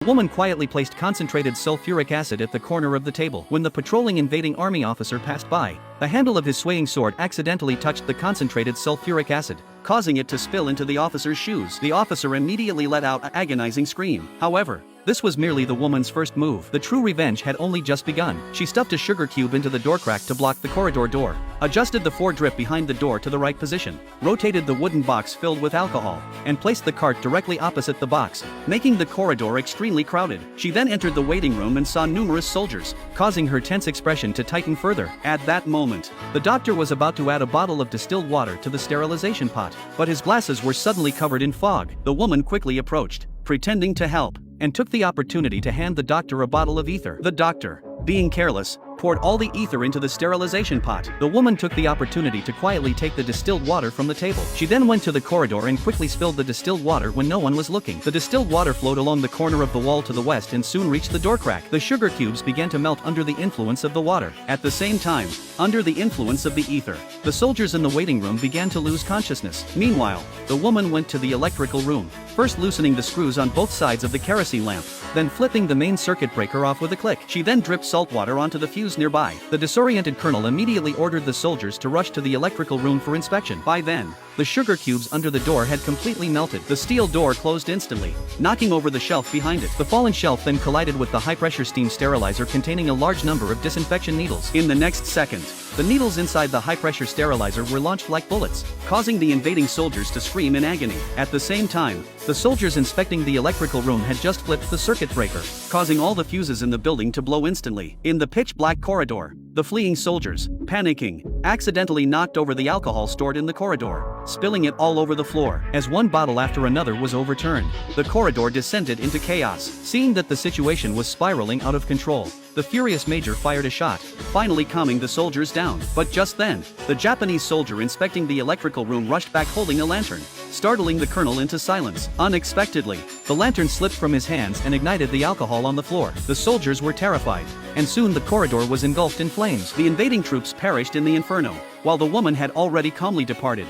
The woman quietly placed concentrated sulfuric acid at the corner of the table. When the patrolling invading army officer passed by, the handle of his swaying sword accidentally touched the concentrated sulfuric acid, causing it to spill into the officer's shoes. The officer immediately let out an agonizing scream. However, this was merely the woman's first move. The true revenge had only just begun. She stuffed a sugar cube into the door crack to block the corridor door, adjusted the foredrip behind the door to the right position, rotated the wooden box filled with alcohol, and placed the cart directly opposite the box, making the corridor extremely crowded. She then entered the waiting room and saw numerous soldiers, causing her tense expression to tighten further. At that moment, the doctor was about to add a bottle of distilled water to the sterilization pot, but his glasses were suddenly covered in fog. The woman quickly approached, pretending to help, and took the opportunity to hand the doctor a bottle of ether. The doctor, being careless, poured all the ether into the sterilization pot. The woman took the opportunity to quietly take the distilled water from the table. She then went to the corridor and quickly spilled the distilled water when no one was looking. The distilled water flowed along the corner of the wall to the west and soon reached the door crack. The sugar cubes began to melt under the influence of the water. At the same time, under the influence of the ether, the soldiers in the waiting room began to lose consciousness. Meanwhile, the woman went to the electrical room, first loosening the screws on both sides of the kerosene lamp, then flipping the main circuit breaker off with a click. She then dripped salt water onto the fuse nearby. The disoriented colonel immediately ordered the soldiers to rush to the electrical room for inspection. By then, the sugar cubes under the door had completely melted. The steel door closed instantly, knocking over the shelf behind it. The fallen shelf then collided with the high-pressure steam sterilizer containing a large number of disinfection needles. In the next second, the needles inside the high-pressure sterilizer were launched like bullets, causing the invading soldiers to scream in agony. At the same time, the soldiers inspecting the electrical room had just flipped the circuit breaker, causing all the fuses in the building to blow instantly. In the pitch-black corridor, the fleeing soldiers, panicking, accidentally knocked over the alcohol stored in the corridor, spilling it all over the floor. As one bottle after another was overturned, the corridor descended into chaos. Seeing that the situation was spiraling out of control, the furious major fired a shot, finally calming the soldiers down. But just then, the Japanese soldier inspecting the electrical room rushed back holding a lantern, startling the colonel into silence. Unexpectedly, the lantern slipped from his hands and ignited the alcohol on the floor. The soldiers were terrified, and soon the corridor was engulfed in flames. The invading troops perished in the inferno, while the woman had already calmly departed.